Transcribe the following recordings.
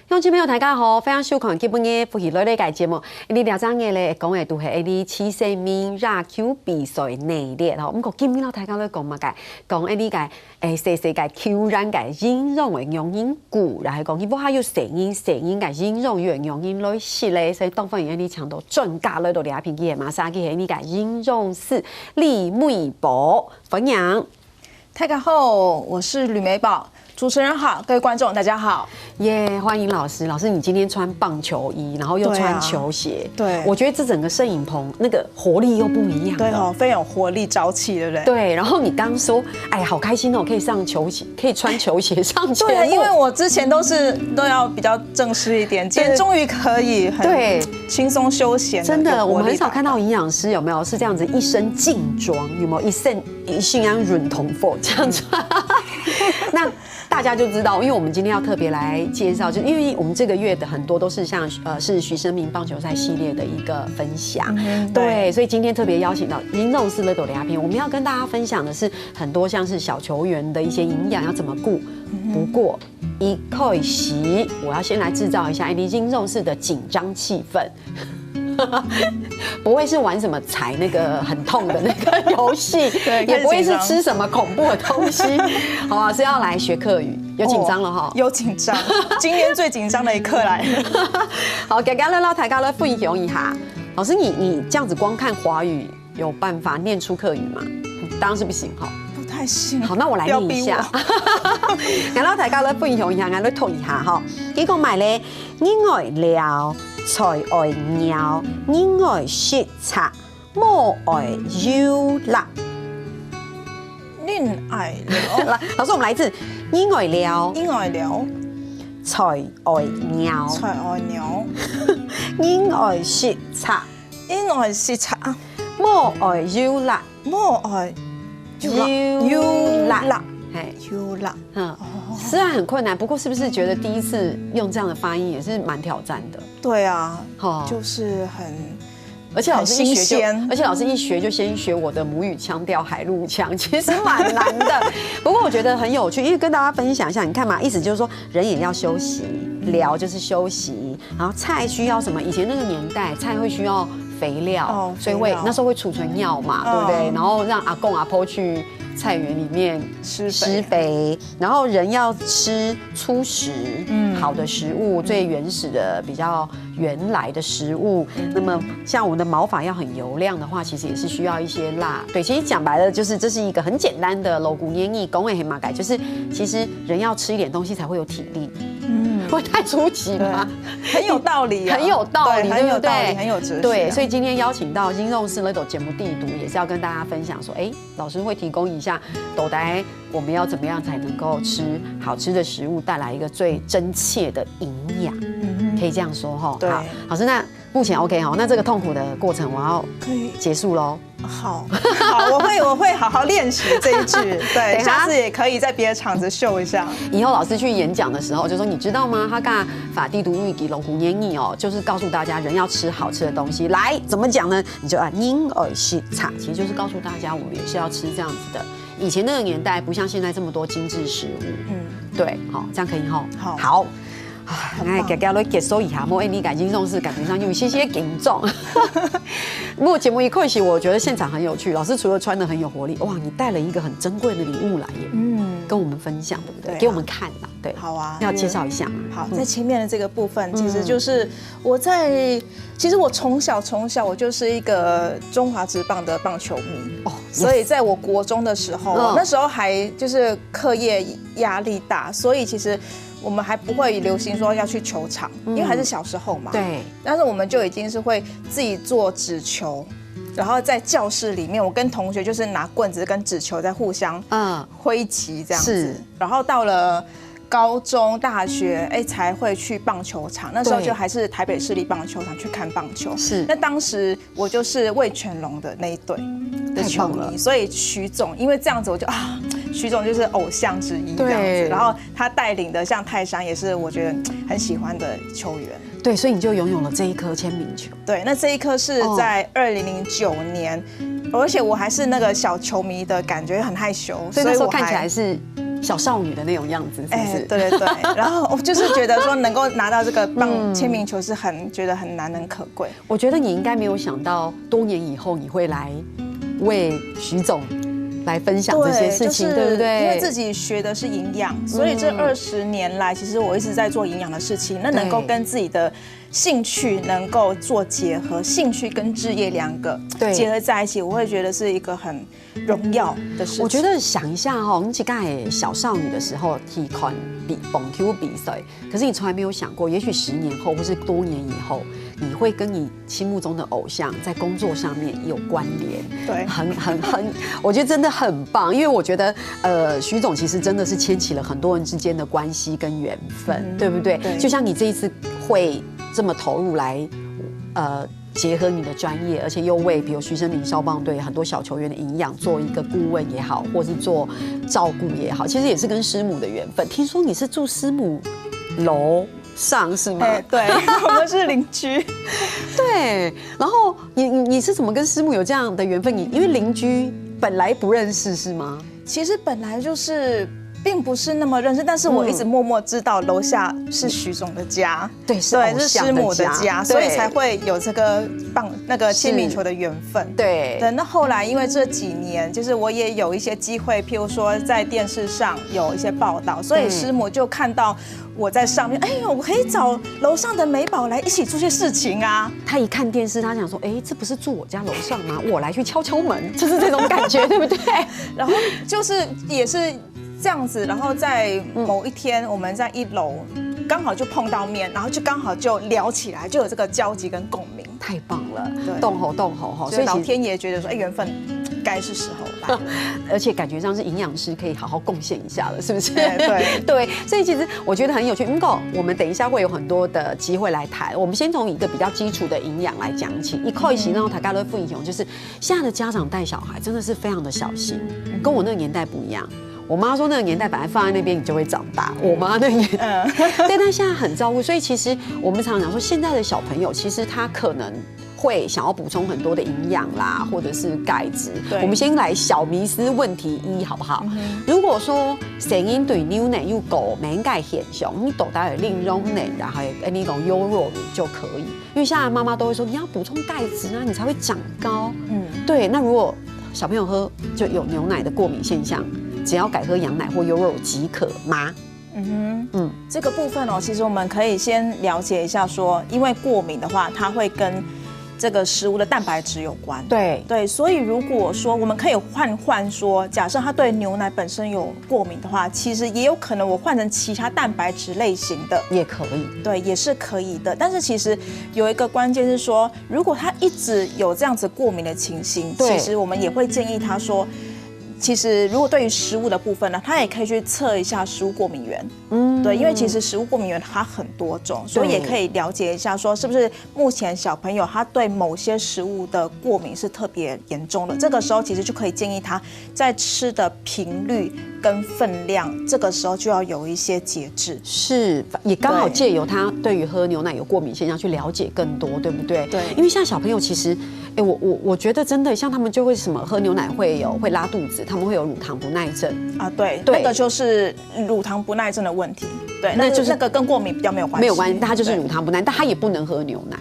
乡亲朋友大家好，非常收看基本嘅福喜类类嘅节目。你聊章嘅咧讲嘅都系啲次世面野球比赛内列吼。咁個今日大家咧講乜嘅？講一啲嘅細細嘅球員嘅形容嘅用英故，然後講佢還有成因嘅形容用英類系列，所以當番人啲強到專家咧度嚟片嘅馬上嘅呢個形容師李美寶分享。大家好，我是吕美寶。主持人好，各位观众大家好，耶！欢迎老师。老师，你今天穿棒球衣，然后又穿球鞋，对，我觉得这整个摄影棚那个活力又不一样。对哦，非常有活力朝气，对不对？对。然后你刚说，哎呀，好开心哦，可以上球鞋，可以穿球鞋上节目。对，因为我之前都要比较正式一点，今天终于可以很轻松休闲。真的，我们很少看到营养师有没有是这样子一身劲装，有没有一身安润同服这样穿？那。大家就知道，因为我们今天要特别来介绍，就因为我们这个月的很多都是像是徐生明棒球赛系列的一个分享，对，所以今天特别邀请到林总师的朵牙片，我们要跟大家分享的是很多像是小球员的一些营养要怎么顾。不过一开始我要先来制造一下林总师的紧张气氛。不会是玩什么踩那个很痛的那个游戏，也不会是吃什么恐怖的东西，好啊，是要来学客语，有紧张了哈，有紧张，今天最紧张的一刻来了。好，大家来大家来分享一下，老师你这样子光看华语有办法念出客语吗？当然是不行哈。太行，好，那我来念一下。然後大家咧分享一下，我嚟讀一下哈。呢個咪咧，人愛聊，才愛拗，人愛說策，莫愛擾啦。人愛聊，老師，我們來一次，人愛聊，人愛聊，才愛拗，才愛拗，人愛說策，人愛說策，莫愛擾啦，莫愛。啦，虽然很困難，不過是不是覺得第一次用這樣的發音也是蠻挑戰的？對啊，就是很，而且老師一學就先學我的母語腔調海陸腔，其實蠻難的。不過我覺得很有趣，因為跟大家分享一下，你看嘛，意思就是說人也要休息，聊就是休息，然後菜需要什麼？以前那個年代菜會需要肥料，所以那時候會儲存藥嘛，對不對？然後讓阿公阿婆去菜園裡面施肥，然後人要吃粗食，好的食物，最原始的比較原來的食物。那麼像我們的毛髮要很油亮的話，其實也是需要一些辣。對，其實講白了就是這是一個很簡單的老古演繹，講也很馬改，就是其實人要吃一點東西才會有體力。會太出奇嗎？很有道理，很有道理，對不對？很有哲學。對，所以今天邀請到金肉師那種節目地圖，也是要跟大家分享說，老師會提供一下斗呆我們要怎麼樣才能夠吃好吃的食物，帶來一個最真切的營養，可以這樣說哈。對，好，老師，那目前 OK 哈，那這個痛苦的過程我要結束嘍。好，我會好好練習這一句，對，下次也可以在別的場子秀一下。以後老師去演講的時候就說，你知道嗎？他講法地獨語給龍骨演繹哦，就是告訴大家人要吃好吃的東西。來，怎麼講呢？你就人愛說策，其實就是告訴大家我們也是要吃這樣子的。以前那個年代不像現在這麼多精緻食物，對，好，這樣可以哈。好。哎，大家來結束一下，你感情重視，感覺上有一些緊張。不過節目一開始，我覺得現場很有趣。老師除了穿得很有活力，哇，你帶了一個很珍貴的禮物來耶，跟我們分享，對不對？給我們看啦，對。好啊，要介紹一下。好，在前面的這個部分，其實就是其實我從小我就是一個中華職棒的棒球迷哦，所以在我國中的時候，那時候還就是課業壓力大，所以其實我們還不會流行說要去球場，因為還是小時候嘛。對。但是我們就已經是會自己做紙球，然後在教室裡面，我跟同學就是拿棍子跟紙球在互相揮擊這樣子。然後到了高中、大學，才會去棒球場。那時候就還是台北市立棒球場去看棒球。是。那當時我就是味全龍的那一隊的球迷，所以許總，因為這樣子我就許總就是偶像之一這樣子。然後他帶領的像泰山也是我覺得很喜歡的球員。對，所以你就擁有了這一顆簽名球。對，那這一顆是在2009年，而且我還是那個小球迷的感覺，很害羞，所以那時候看起來是小少女的那种样子，是不是？对对对。然后我就是觉得说能够拿到这个棒签名球是觉得很难能可贵。我觉得你应该没有想到，多年以后你会来为徐总来分享这些事情，对不对？因为自己学的是营养，所以这20年来，其实我一直在做营养的事情，那能够跟自己的兴趣能够做结合，兴趣跟志业2个结合在一起，我会觉得是一个很荣耀的事情。我觉得想一下哦，你在小少女的时候体款棒球比赛，可是你从来没有想过，也许10年后或是多年以后，你会跟你心目中的偶像在工作上面有关联。对，我觉得真的很棒，因为我觉得徐总其实真的是牵起了很多人之间的关系跟缘分，对不对？对，就像你这一次会这么投入来，结合你的专业，而且又为比如徐生林少棒队很多小球员的营养做一个顾问也好，或是做照顾也好，其实也是跟师母的缘分。听说你是住师母楼上是吗？对，我们是邻居。对，然后你是怎么跟师母有这样的缘分？因为邻居本来不认识是吗？其实本来就是并不是那么认识，但是我一直默默知道楼下是徐总的家，对，是师母的家，所以才会有这个签名球的缘分。对，那后来因为这几年，就是我也有一些机会，譬如说在电视上有一些报道，所以师母就看到我在上面，哎呦，我可以找楼上的美宝来一起做些事情啊。他一看电视，他想说，哎，这不是住我家楼上吗？我来去敲敲门，就是这种感觉，对不对？然后就是也是这样子，然后在某一天我们在1楼刚好就碰到面，然后就刚好就聊起来，就有这个交集跟共鸣，太棒了，动吼哈，所以老天爷觉得说，哎，缘分该是时候来了，而且感觉上是营养师可以好好贡献一下了，是不是？对，所以其实我觉得很有趣。我们等一下会有很多的机会来谈，我们先从一个比较基础的营养来讲起。一开始让大家都副英雄，就是现在的家长带小孩真的是非常的小心，跟我那个年代不一样。我妈说那个年代本来放在那边你就会长大，我妈那年代，对，但现在很照顾，所以其实我们常常讲说，现在的小朋友其实他可能会想要补充很多的营养啦，或者是钙质。我们先来小迷思问题1，好不好？如果说成因对牛奶有够敏感现象，你豆大有令溶奶，然后那种优酪乳就可以，因为现在妈妈都会说你要补充钙质啊，你才会长高。对。那如果小朋友喝就有牛奶的过敏现象，只要改喝羊奶或优酪乳即可吗？这个部分哦，其实我们可以先了解一下说，因为过敏的话，它会跟这个食物的蛋白质有关。对，所以如果说我们可以换说，假设他对牛奶本身有过敏的话，其实也有可能我换成其他蛋白质类型的也可以。对，也是可以的。但是其实有一个关键是说，如果他一直有这样子过敏的情形，其实我们也会建议他说，其实如果对于食物的部分呢，他也可以去测一下食物过敏源。对，因为其实食物过敏源它很多种，所以也可以了解一下说，是不是目前小朋友他对某些食物的过敏是特别严重的。这个时候其实就可以建议他在吃的频率跟分量，这个时候就要有一些节制。是，也刚好借由他对于喝牛奶有过敏现象去了解更多，对不对？对，因为现在小朋友其实，我觉得真的像他们就会什么喝牛奶会拉肚子，他们会有乳糖不耐症啊。对，那个就是乳糖不耐症的问题。对，那就是那个跟过敏比较没有关系，没有关系，但他就是乳糖不耐，但他也不能喝牛奶。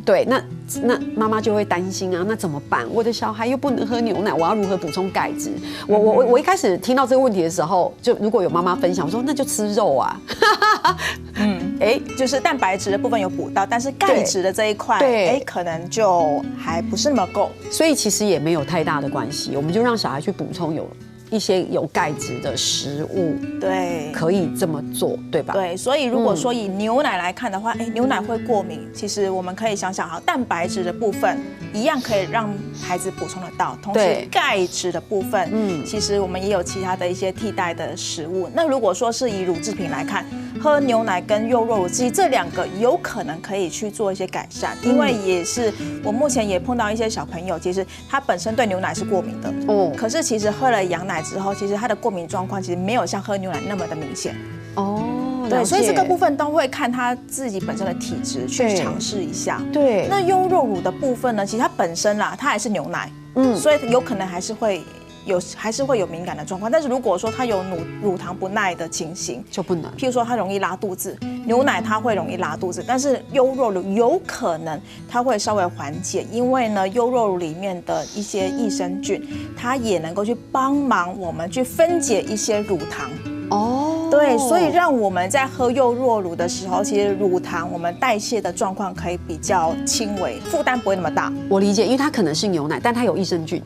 对，那妈妈就会担心啊，那怎么办？我的小孩又不能喝牛奶，我要如何补充钙质？我一开始听到这个问题的时候，就如果有妈妈分享，我说那就吃肉啊。就是蛋白质的部分有补到，但是钙质的这一块，可能就还不是那么够。所以其实也没有太大的关系，我们就让小孩去补充一些有钙质的食物，对，可以这么做，对吧？对，所以如果说以牛奶来看的话，牛奶会过敏，其实我们可以想想，好，蛋白质的部分一样可以让孩子补充得到，同时钙质的部分，其实我们也有其他的一些替代的食物。那如果说是以乳制品来看，喝牛奶跟优酪乳，其实这2个有可能可以去做一些改善，因为也是我目前也碰到一些小朋友，其实他本身对牛奶是过敏的，可是其实喝了羊奶之后，其实他的过敏状况其实没有像喝牛奶那么的明显。对，所以这个部分都会看他自己本身的体质去尝试一下。对，那优酪乳的部分呢，其实它本身啦，它还是牛奶，所以有可能还是会还是会有敏感的状况。但是如果说他有乳糖不耐的情形，就不能。譬如说他容易拉肚子，牛奶它会容易拉肚子，但是优酪乳有可能它会稍微缓解，因为呢优酪乳里面的一些益生菌，它也能够去帮忙我们去分解一些乳糖。哦，对，所以让我们在喝优酪乳的时候，其实乳糖我们代谢的状况可以比较轻微，负担不会那么大。我理解，因为它可能是牛奶，但它有益生菌。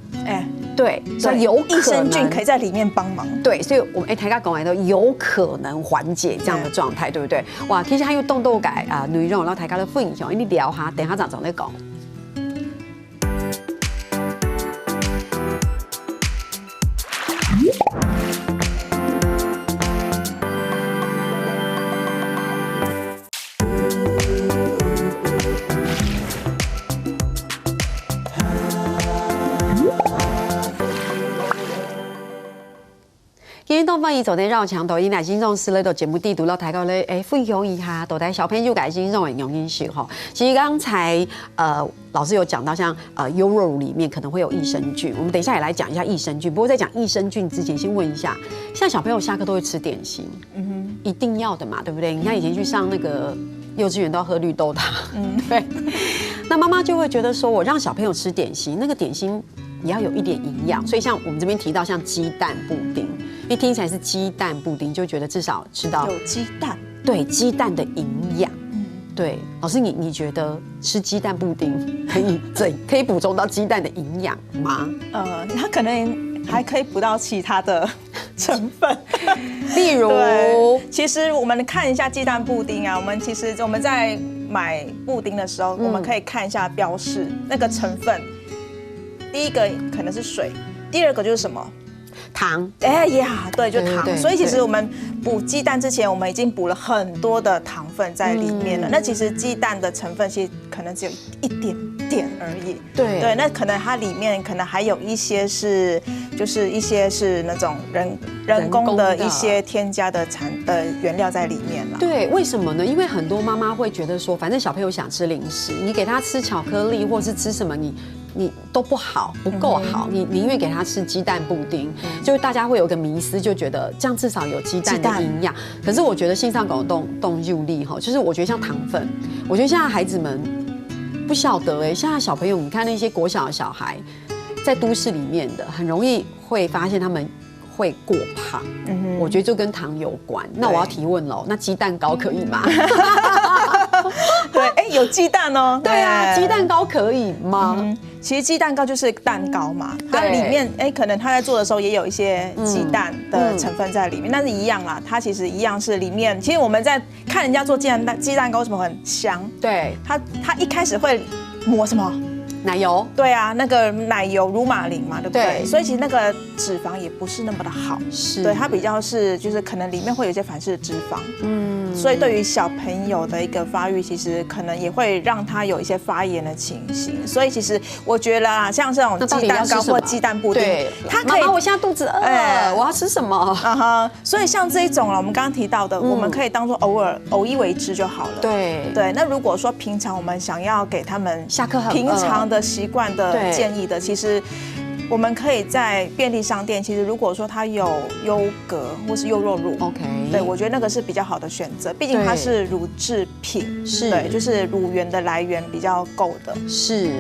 对，所以有益生菌可以在里面帮忙。对，所以我们大家讲来都有可能缓解这样的状态，对不对？哇，其实还有动豆改啊内容，然后大家的分享，你聊下，等下长在讲。今天东方伊走在绕墙头，因来金钟师咧，都节目地图了，抬高咧，分享一下，都带小朋友改金钟的用音学哈。其实刚才老师有讲到，像优酪乳里面可能会有益生菌，我们等一下也来讲一下益生菌。不过在讲益生菌之前，先问一下，像小朋友下课都会吃点心，一定要的嘛，对不对？你看以前去上那个幼稚园都要喝绿豆汤，对。那妈妈就会觉得说，我让小朋友吃点心，那个点心也要有一点营养，所以像我们这边提到像鸡蛋布丁，因为听起来是鸡蛋布丁，就觉得至少吃到有鸡蛋，对鸡蛋的营养。对，老师你觉得吃鸡蛋布丁可以补充到鸡蛋的营养吗？它可能还可以补到其他的成分，例如，其实我们看一下鸡蛋布丁啊，我们在买布丁的时候，我们可以看一下标示那个成分。第一个可能是水，第二个就是什么？糖。对，就糖。所以其实我们补鸡蛋之前，我们已经补了很多的糖分在里面了。那其实鸡蛋的成分其实可能只有一点点而已。对，那可能它里面可能还有一些是，就是一些是那种人工的一些添加的原料在里面了。对，为什么呢？因为很多妈妈会觉得说，反正小朋友想吃零食，你给他吃巧克力或是吃什么，你都不好，不够好，你宁愿给他吃鸡蛋布丁，就是大家会有个迷思，就觉得这样至少有鸡蛋的营养。可是我觉得性上狗动入力哈，就是我觉得像糖分，我觉得现在孩子们不晓得现在小朋友，你看那些国小的小孩，在都市里面的，很容易会发现他们会过胖，我觉得就跟糖有关。那我要提问喽，那鸡蛋糕可以吗？对，有鸡蛋哦。对啊，鸡蛋糕可以吗？其实鸡蛋糕就是蛋糕嘛，它里面可能他在做的时候也有一些鸡蛋的成分在里面，但是一样啦，它其实一样是里面。其实我们在看人家做鸡蛋糕为什么很香？对，它一开始会抹什么？奶油。对啊，那个奶油乳马林嘛，对不对？所以其实那个脂肪也不是那么的好，对，它比较是就是可能里面会有一些反式脂肪，所以对于小朋友的一个发育，其实可能也会让他有一些发炎的情形。所以其实我觉得啊，像这种鸡蛋糕或鸡蛋布丁，它可以。妈妈，我现在肚子饿，我要吃什么？所以像这一种我们刚刚提到的，我们可以当做偶一为之就好了。对。那如果说平常我们想要给他们下课很平常的习惯的建议的，其实我们可以在便利商店，其实如果说它有优格或是优酪乳 ，OK， 对，我觉得那个是比较好的选择，毕竟它是乳制品，对，就是乳源的来源比较够的，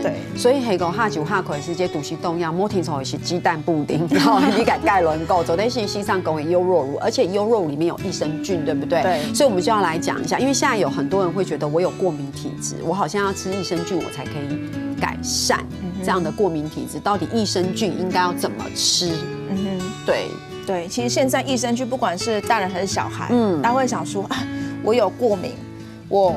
对。所以黑狗哈酒哈葵是这肚脐动样，莫听从是鸡蛋布丁，然后你改钙轮够，走在西上供优酪乳，而且优酪乳里面有益生菌，对不对？对。所以我们就要来讲一下，因为现在有很多人会觉得我有过敏体质，我好像要吃益生菌我才可以改善这样的过敏体质，到底益生菌应该要怎么吃？对，其实现在益生菌不管是大人还是小孩，大家会想说啊，我有过敏，我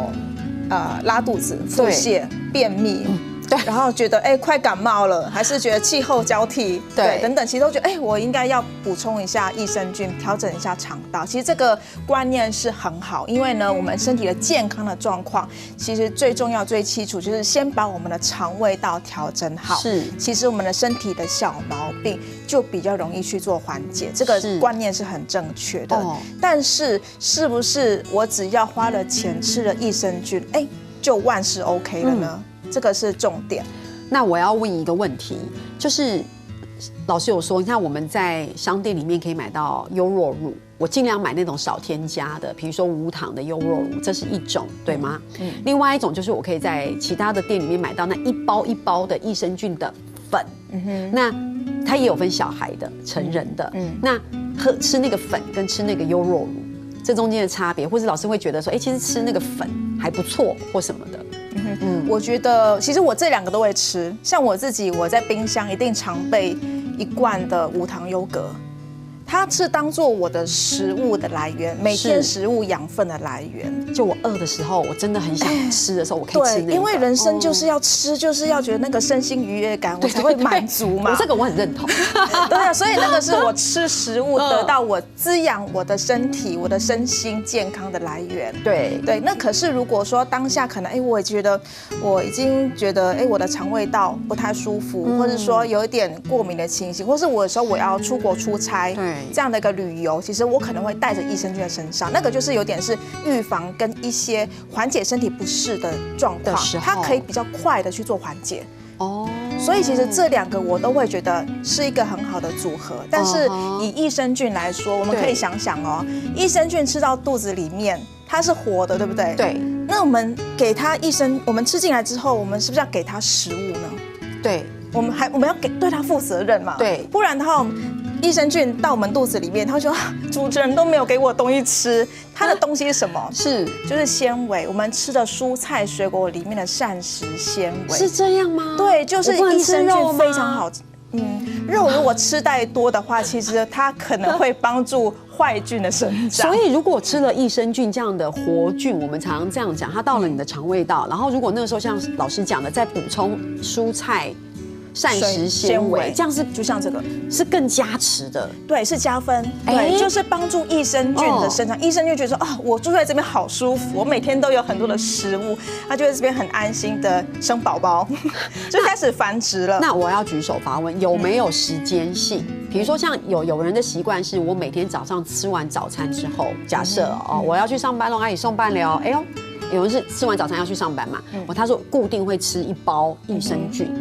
拉肚子、腹泻、便秘。对，然后觉得快感冒了，还是觉得气候交替，对，等等，其实都觉得我应该要补充一下益生菌，调整一下肠道。其实这个观念是很好，因为呢，我们身体的健康的状况，其实最重要、最基础就是先把我们的肠胃道调整好。其实我们的身体的小毛病就比较容易去做缓解，这个观念是很正确的。但是是不是我只要花了钱吃了益生菌，就万事 OK 了呢？这个是重点。那我要问一个问题，就是老师有说，你看我们在商店里面可以买到优酪乳，我尽量买那种少添加的，比如说无糖的优酪乳，这是一种，对吗？另外一种就是我可以在其他的店里面买到那一包一包的益生菌的粉，那它也有分小孩的、成人的，那吃那个粉跟吃那个优酪乳，这中间的差别，或者老师会觉得说，其实吃那个粉还不错或什么的。我觉得其实我这2个都会吃，像我自己，我在冰箱一定常备1罐的无糖优格。它是当做我的食物的来源，每天食物养分的来源。就我饿的时候，我真的很想吃的时候，我可以吃那个。对，因为人生就是要吃，就是要觉得那个身心愉悦感，我才会满足嘛。这个我很认同。对啊，所以那个是我吃食物得到我滋养我的身体、我的身心健康的来源。对对，那可是如果说当下可能，我也觉得我已经觉得，我的肠胃道不太舒服，或者说有一点过敏的情形，或是我有时候我要出国出差。对。这样的一个旅游，其实我可能会带着益生菌在身上，那个就是有点是预防跟一些缓解身体不适的状况，它可以比较快的去做缓解。所以其实这2个我都会觉得是一个很好的组合。但是以益生菌来说，我们可以想想益生菌吃到肚子里面，它是活的，对不对？对。那我们给它我们吃进来之后，我们是不是要给它食物呢？对。我们要对它负责任嘛？对。不然的话，益生菌到我们肚子里面，他会说主持人都没有给我东西吃，它的东西是什么？就是纤维，我们吃的蔬菜水果里面的膳食纤维。是这样吗？对，就是益生菌非常好。肉如果吃太多的话，其实它可能会帮助坏菌的生长。所以如果吃了益生菌这样的活菌，我们常常这样讲，它到了你的肠胃道，然后如果那个时候像老师讲的，再补充蔬菜。膳食纤维，这样是就像这个是更加持的，对，是加分，对，就是帮助益生菌的生长。益生菌觉得说我住在这边好舒服，我每天都有很多的食物，它就在这边很安心的生宝宝，就开始繁殖了。那我要举手发问，有没有时间性？比如说像有人的习惯是我每天早上吃完早餐之后，假设我要去上班了，阿姨送饭了，有人是吃完早餐要去上班嘛，他说固定会吃1包益生菌。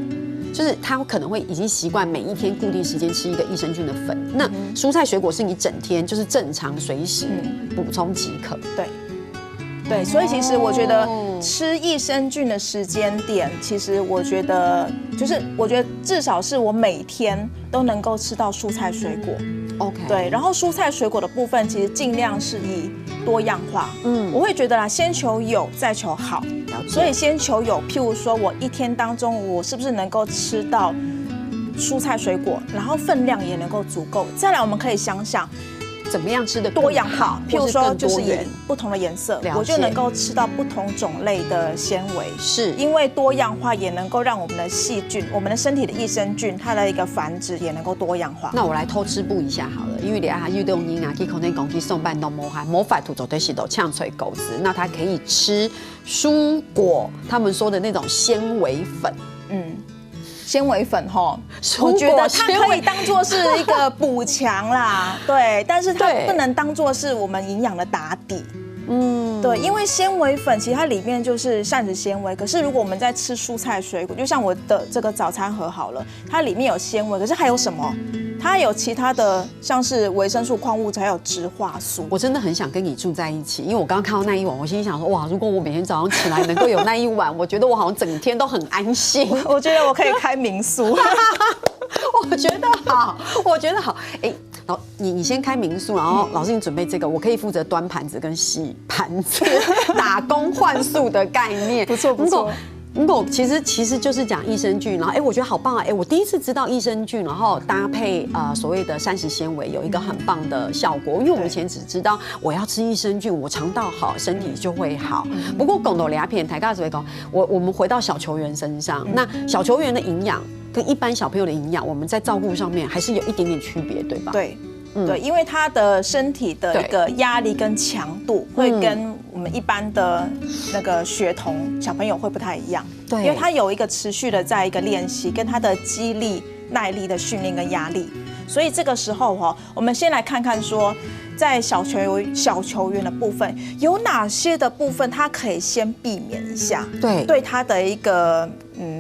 就是他可能会已经习惯每一天固定时间吃一个益生菌的粉，那蔬菜水果是你整天就是正常随时补充即可。对，所以其实我觉得吃益生菌的时间点，其实我觉得至少是我每天都能够吃到蔬菜水果。OK， 对，然后蔬菜水果的部分，其实尽量是以多样化。我会觉得啦，先求有，再求好。所以先求有，譬如说我一天当中，我是不是能够吃到蔬菜水果，然后分量也能够足够。再来，我们可以想想怎么样吃的多样化，譬如说就是不同的颜色，我就能够吃到不同种类的纤维。是因为多样化也能够让我们的细菌，我们的身体的益生菌，它的一个繁殖也能够多样化。那我来偷吃步一下好了，因为你啊，运动营啊，去空内公鸡送半都没法吐走对洗都呛吹狗子，那它可以吃蔬果，他们说的那种纤维粉。纤维粉我觉得它可以当做是一个补强啦，对，但是它不能当做是我们营养的打底。对，因为纤维粉其实它里面就是膳食纤维，可是如果我们在吃蔬菜水果，就像我的这个早餐盒好了，它里面有纤维，可是还有什么？它有其他的，像是维生素、矿物质，还有植化素。我真的很想跟你住在一起，因为我刚刚看到那一碗，我心里想说，哇，如果我每天早上起来能够有那一碗，我觉得我好像整天都很安心。我觉得我可以开民宿。我觉得好，你先开民宿，然后老师你准备这个，我可以负责端盘子跟洗盘子，打工换宿的概念，不错。其实就是讲益生菌，然后我觉得好棒啊！我第一次知道益生菌，然后搭配所谓的膳食纤维有一个很棒的效果。因为我们以前只知道我要吃益生菌，我肠道好，身体就会好。不过讲到两片台大只会讲，我们回到小球员身上，那小球员的营养跟一般小朋友的营养，我们在照顾上面还是有一点点区别，对吧？对，因为他的身体的一个压力跟强度会跟我们一般的那个学童小朋友会不太一样。对，因为他有一个持续的在一个练习，跟他的肌力、耐力的训练跟压力，所以这个时候我们先来看看说，在小球员的部分有哪些的部分，他可以先避免一下。对他的一个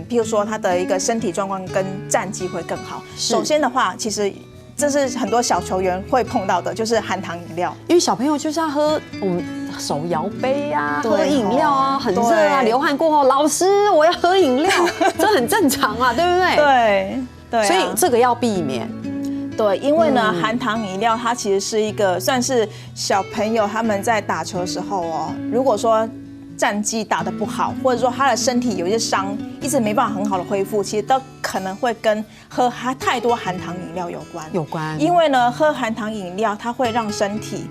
譬如说他的一个身体状况跟战绩会更好。首先的话，其实这是很多小球员会碰到的，就是含糖饮料，因为小朋友就是要喝手摇杯啊，喝饮料啊，很热啊，流汗过后，老师我要喝饮料，这很正常啊，对不对？对，所以这个要避免。对，因为呢，含糖饮料它其实是一个算是小朋友他们在打球的时候哦，如果说战绩打得不好，或者说他的身体有一些伤，一直没办法很好的恢复，其实都可能会跟喝太多含糖饮料有关。因为呢，喝含糖饮料它会让身体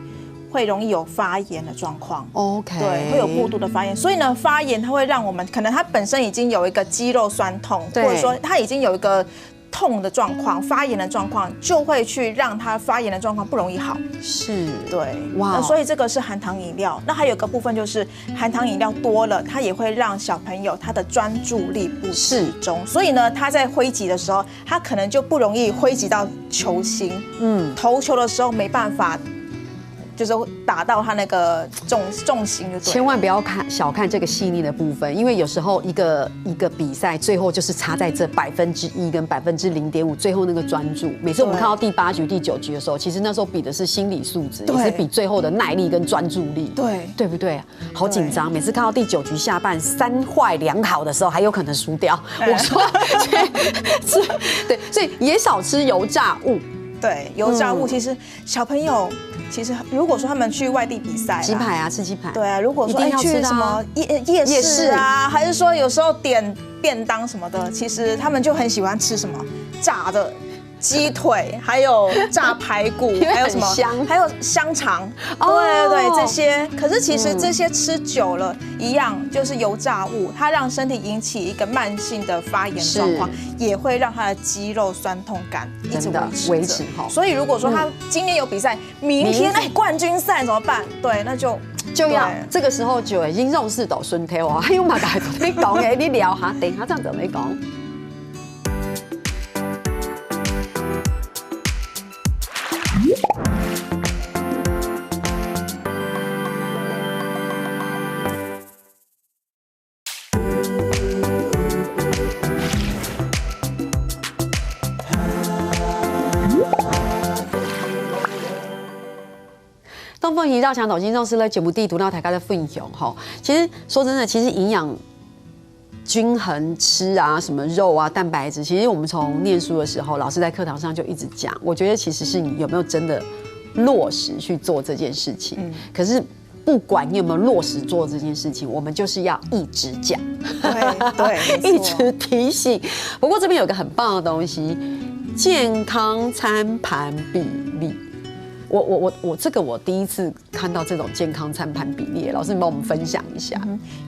会容易有发炎的状况。OK， 对，会有过度的发炎。所以呢，发炎它会让我们可能它本身已经有一个肌肉酸痛，或者说它已经有一个痛的状况、发炎的状况，就会去让它发炎的状况不容易好。是，对，哇，所以这个是含糖饮料。那还有一个部分就是含糖饮料多了，它也会让小朋友他的专注力不集中，所以呢，他在挥击的时候，他可能就不容易挥击到球心。投球的时候没办法。就是打到他那个重心就对，千万不要小看这个细腻的部分，因为有时候一个比赛最后就是差在这1%跟0.5%，最后那个专注。每次我们看到第8局、第9局的时候，其实那时候比的是心理素质，也是比最后的耐力跟专注力，对不对？好紧张，每次看到第9局下半3坏2好的时候，还有可能输掉。我说，对，所以也少吃油炸物。对，油炸物其实小朋友。其实，如果说他们去外地比赛，鸡排啊，吃鸡排。对啊，如果说去什么夜市啊，还是说有时候点便当什么的，其实他们就很喜欢吃什么炸的鸡腿，还有炸排骨，还有什么还有香肠，对这些。可是其实这些吃久了，一样就是油炸物，它让身体引起一个慢性的发炎状况，也会让他的肌肉酸痛感一直维持。所以如果说他今天有比赛，明天冠军赛怎么办？对，那就要这个时候就已经肉似抖顺条啊，还有嘛？你讲嘅，你聊下，等一下这样子没讲。东风移绕墙抖金重视了节目地图到大家的分享哈。其实说真的，其实营养均衡吃啊，什么肉啊、蛋白质，其实我们从念书的时候，老师在课堂上就一直讲。我觉得其实是你有没有真的落实去做这件事情。可是不管你有没有落实做这件事情，我们就是要一直讲，对，一直提醒。不过这边有个很棒的东西，健康餐盘比例。我这个我第一次看到这种健康餐盘比例，老师你帮我们分享一下。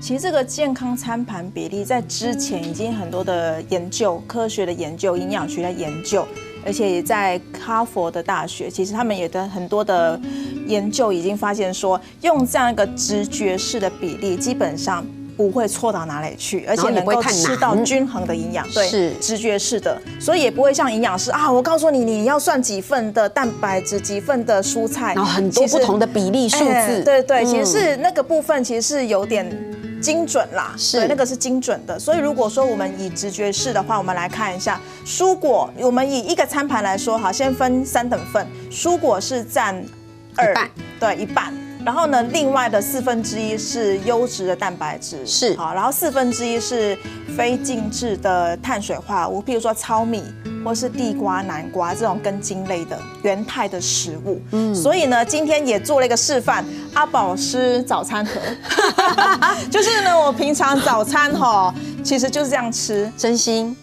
其实这个健康餐盘比例在之前已经很多的研究、科学的研究、营养学的研究，而且也在哈佛的大学，其实他们也的很多的研究已经发现说，用这样一个直觉式的比例，基本上不会错到哪里去，而且能够吃到均衡的营养，对，是直觉式的，所以也不会像营养师啊，我告诉你，你要算几份的蛋白质，几份的蔬菜，然后很多不同的比例数字，对，其实是那个部分其实是有点精准啦，对，那个是精准的。所以如果说我们以直觉式的话，我们来看一下蔬果，我们以一个餐盘来说，好，先分3等份，蔬果是占2，对，一半。然后呢，另外的1/4是优质的蛋白质，是好，然后1/4是非精致的碳水化合物，譬如说糙米或是地瓜、南瓜这种根茎类的原态的食物。所以呢，今天也做了一个示范，阿宝师早餐盒，就是呢，我平常早餐其实就是这样吃，真心。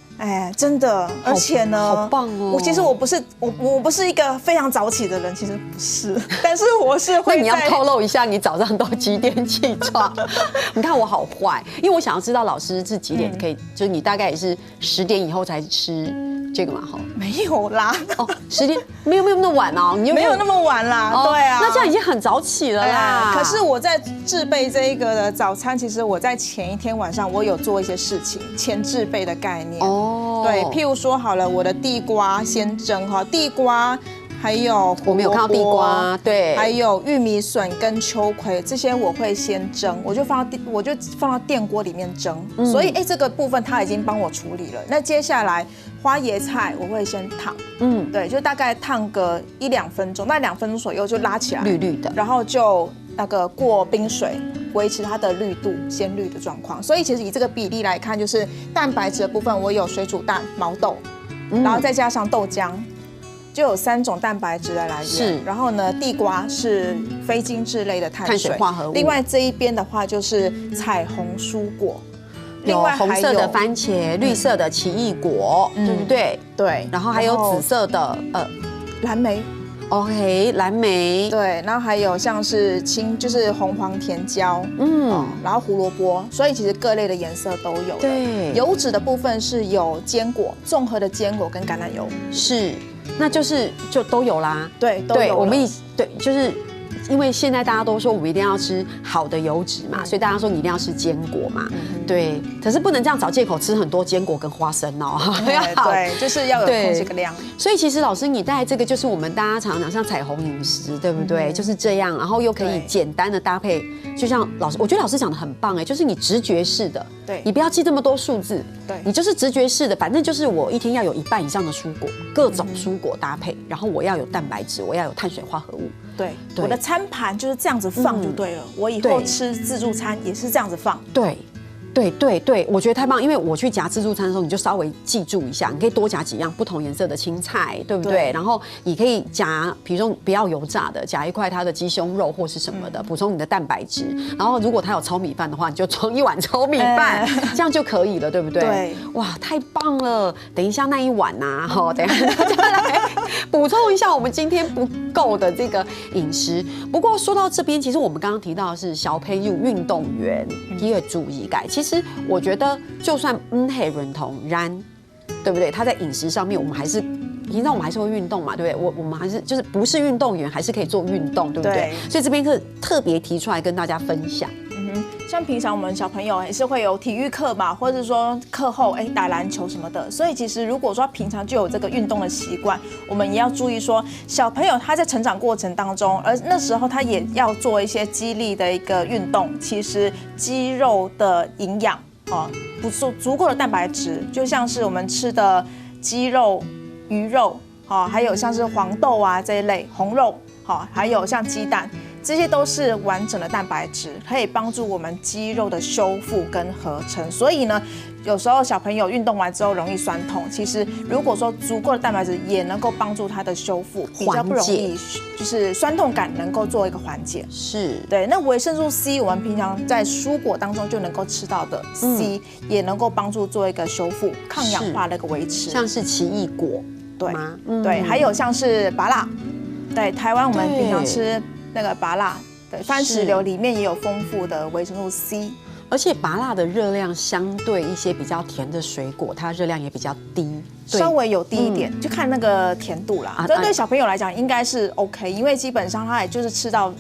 真的，而且呢，好棒哦！其实我不是一个非常早起的人，其实不是，但是我是会。那你要透露一下，你早上都几点起床？你看我好坏，因为我想要知道老师是几点可以，就是你大概也是10点以后才吃这个嘛？没有啦，10点没有那么晚哦，你没有那么晚啦，对啊，那这样已经很早起了啦。可是我在制备这一个的早餐，其实我在前一天晚上我有做一些事情，前制备的概念。对，譬如说好了，我的地瓜先蒸地瓜还有我们有看到地瓜，对，还有玉米笋跟秋葵，这些我会先蒸，我就放到电锅里面蒸。所以这个部分它已经帮我处理了。那接下来花椰菜我会先烫，对，就大概烫个1-2分钟，那2分钟左右就拉起来，绿绿的，然后就那个过冰水，维持它的绿度鲜绿的状况。所以其实以这个比例来看，就是蛋白质的部分，我有水煮蛋、毛豆，然后再加上豆浆。就有3种蛋白质的来源，是。然后呢，地瓜是非精制类的碳水化合物。另外这一边的话就是彩虹蔬果，有红色的番茄、绿色的奇异果，对不对？对。然后还有紫色的蓝莓。OK， 蓝莓。对，然后还有像是就是红黄甜椒，然后胡萝卜，所以其实各类的颜色都有。对。油脂的部分是有坚果，综合的坚果跟橄榄油。是。那就都有啦，对，都有。我们就是因为现在大家都说我们一定要吃好的油脂嘛，所以大家说你一定要吃坚果嘛，对。可是不能这样找借口吃很多坚果跟花生哦，对，就是要有控制个量。所以其实老师你带这个就是我们大家常讲像彩虹饮食，对不对？就是这样，然后又可以简单的搭配，就像我觉得老师讲的很棒就是你直觉式的，对，你不要记这么多数字，对，你就是直觉式的，反正就是我一天要有1半以上的蔬果，各种蔬果搭配，然后我要有蛋白质，我要有碳水化合物。对，我的餐盘就是这样子放就对了。我以后吃自助餐也是这样子放。对。我觉得太棒，因为我去夹自助餐的时候，你就稍微记住一下，你可以多夹几样不同颜色的青菜，对不对？然后你可以夹，比如说不要油炸的，夹一块它的鸡胸肉或是什么的，补充你的蛋白质。然后如果它有糙米饭的话，你就装1碗糙米饭，这样就可以了，对不对？对，哇，太棒了！等一下那一碗呐，等一下大家来补充一下我们今天不够的这个饮食。不过说到这边，其实我们刚刚提到的是小朋友运动员一个注意改，其实我觉得就算黑人同然，对不对？他在饮食上面，我们还是平常我们还是会运动嘛，对不对？我们还是就是不是运动员，还是可以做运动，对不对？所以这边特别提出来跟大家分享。像平常我们小朋友也是会有体育课嘛，或者说课后打篮球什么的，所以其实如果说平常就有这个运动的习惯，我们也要注意说小朋友他在成长过程当中，而那时候他也要做一些肌力的一个运动，其实肌肉的营养不足够的蛋白质，就像是我们吃的鸡肉、鱼肉，还有像是黄豆啊这一类红肉，还有像鸡蛋。这些都是完整的蛋白质，可以帮助我们肌肉的修复跟合成。所以呢，有时候小朋友运动完之后容易酸痛，其实如果说足够的蛋白质也能够帮助它的修复，比较不容易就是酸痛感能够做一个缓解。是，对。那维生素 C 我们平常在蔬果当中就能够吃到的 C，也能够帮助做一个修复、抗氧化的一个维持。像是奇异果，对，对，还有像是芭乐，对，台湾我们平常吃。那个芭乐，对，番石榴里面也有丰富的维生素 C， 而且芭乐的热量相对一些比较甜的水果，它热量也比较低，稍微有低一点，就看那个甜度啦。这对小朋友来讲应该是 OK， 因为基本上他也就是吃到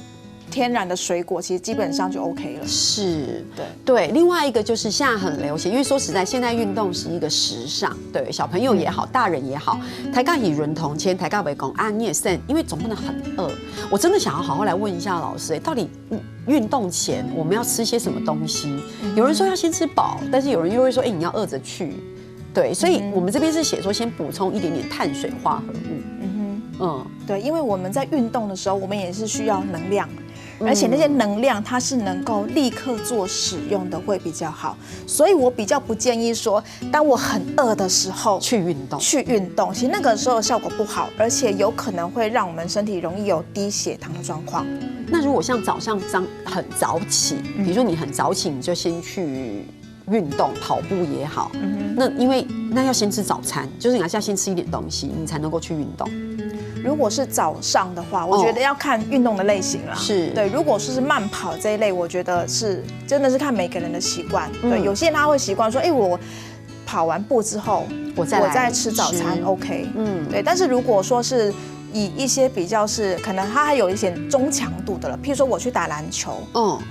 天然的水果，其实基本上就 OK 了。是，对。另外一个就是现在很流行，因为说实在，现在运动是一个时尚，对小朋友也好，大人也好，抬杠以人同签，抬杠为公啊，你也剩，因为总不能很饿。我真的想要好好来问一下老师，到底运动前我们要吃些什么东西？有人说要先吃饱，但是有人又会说，你要饿着去。对，所以我们这边是写说先补充一点点碳水化合物。对，因为我们在运动的时候，我们也是需要能量。而且那些能量它是能够立刻做使用的会比较好，所以我比较不建议说，当我很饿的时候去运动，其实那个时候效果不好，而且有可能会让我们身体容易有低血糖的状况。那如果像早上很早起，比如说你很早起，你就先去运动，跑步也好，那因为要先吃早餐，就是你还是要先吃一点东西，你才能够去运动。如果是早上的话，我觉得要看运动的类型啦。是，对。如果是慢跑这一类，我觉得真的是看每个人的习惯。对，有些人他会习惯说，我跑完步之后，我再吃早餐 ，OK。对。但是如果说是以一些比较是可能他还有一些中强度的了，譬如说我去打篮球，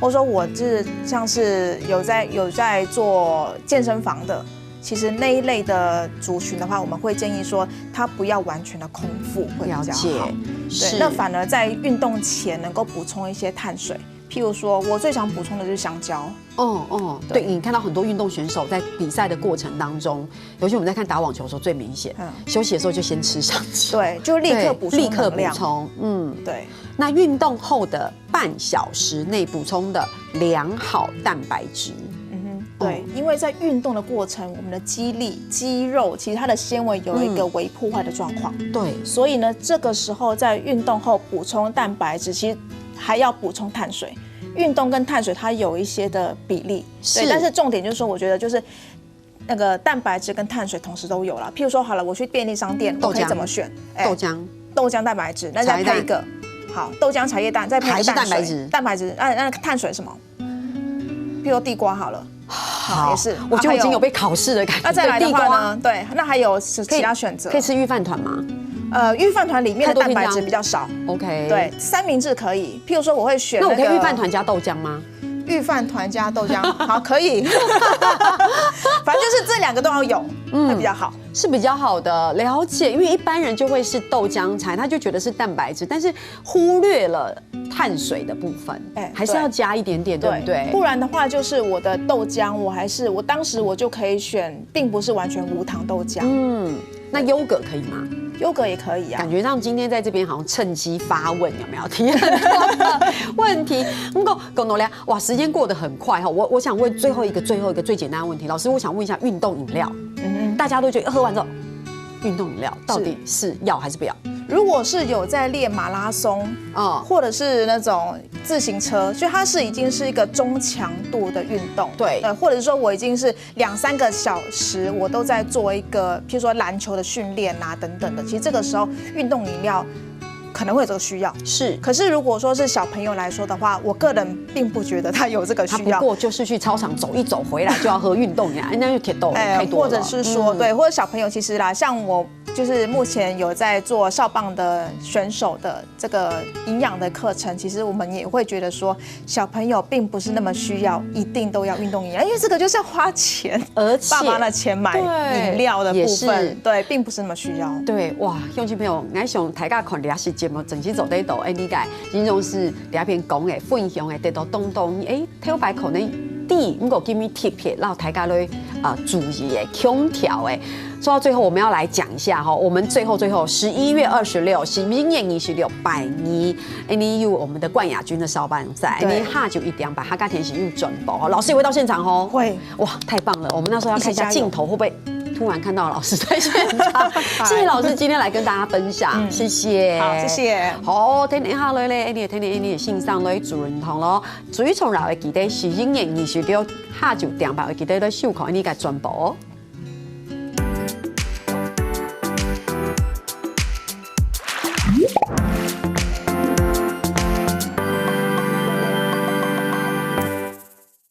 或者说我是像是有在做健身房的。其实那一类的族群的话，我们会建议说，他不要完全的空腹会比较好。对，那反而在运动前能够补充一些碳水，譬如说我最常补充的就是香蕉。对，你看到很多运动选手在比赛的过程当中，尤其我们在看打网球的时候最明显，休息的时候就先吃香蕉，对，就立刻补充能量。对。那运动后的半小时内补充的良好蛋白质。对，因为在运动的过程，我们的肌力、肌肉其实它的纤维有一个微破坏的状况。对，所以呢，这个时候在运动后补充蛋白质，其实还要补充碳水。运动跟碳水它有一些的比例，对，但是重点就是说，我觉得就是那个蛋白质跟碳水同时都有了。譬如说，好了，我去便利商店，我可以怎么选？豆浆蛋白质，那再配一个好豆浆茶叶蛋，再配一个蛋水，蛋白质，那碳水什么？譬如地瓜好了。好，也是，我觉得我已经有被考试的感觉。那再来的话呢？对，那还有其他选择，可以吃御饭团吗？御饭团里面的蛋白质比较少。OK， 对，三明治可以。譬如说，我会选那我可以御饭团加豆浆吗？御饭团加豆浆，好，可以。反正就是这两个都要有，会比较好，是比较好的。了解，因为一般人就会是豆浆菜，他就觉得是蛋白质，但是忽略了碳水的部分，还是要加一点点，对不对？不然的话，就是我的豆浆，我当时我就可以选，并不是完全无糖豆浆。那优格可以吗？优格也可以啊。感觉上今天在这边好像趁机发问，有没有提很多的问题？够努力哇！时间过得很快哈。我想问最后一个最简单的问题，老师，我想问一下运动饮料，大家都觉得喝完之后，运动饮料到底是要还是不要？如果是有在练马拉松或者是那种自行车，所以它已经是一个中强度的运动，对，或者是说我已经是2-3个小时，我都在做一个，譬如说篮球的训练啊等等的。其实这个时候运动饮料可能会有这个需要，是。可是如果说是小朋友来说的话，我个人并不觉得他有这个需要。他不过就是去操场走一走回来就要喝运动饮料，那就铁豆太多了。或者是说对，或者小朋友其实啦，像我。就是目前有在做少棒的选手的这个营养的课程，其实我们也会觉得说，小朋友并不是那么需要一定都要运动营养，因为这个就是要花钱，而且爸妈的钱买饮料的部分，对，并不是那么需要。对，哇，乡亲朋友，我想大家看俩是节目，整期走得到，你解形容是两边讲的分享的，得到东挑白可能第如果给你 tip， 然后大家来注意的空调的。说到最后，我们要来讲一下哈，我们最后11月26是明年26百年 NEU 我们的冠亚军的少棒赛，你下就一定把哈嘎田喜又转播哈，老师也会到现场哦，会哇，太棒了！我们那时候要看一下镜头会不会突然看到老师在现场？谢谢老师今天来跟大家分享，谢谢，好，谢谢。好，听下来咧，你听你线上咧主人堂咯，最重要的记得是明年26下就定吧，记得咧收看你个转播。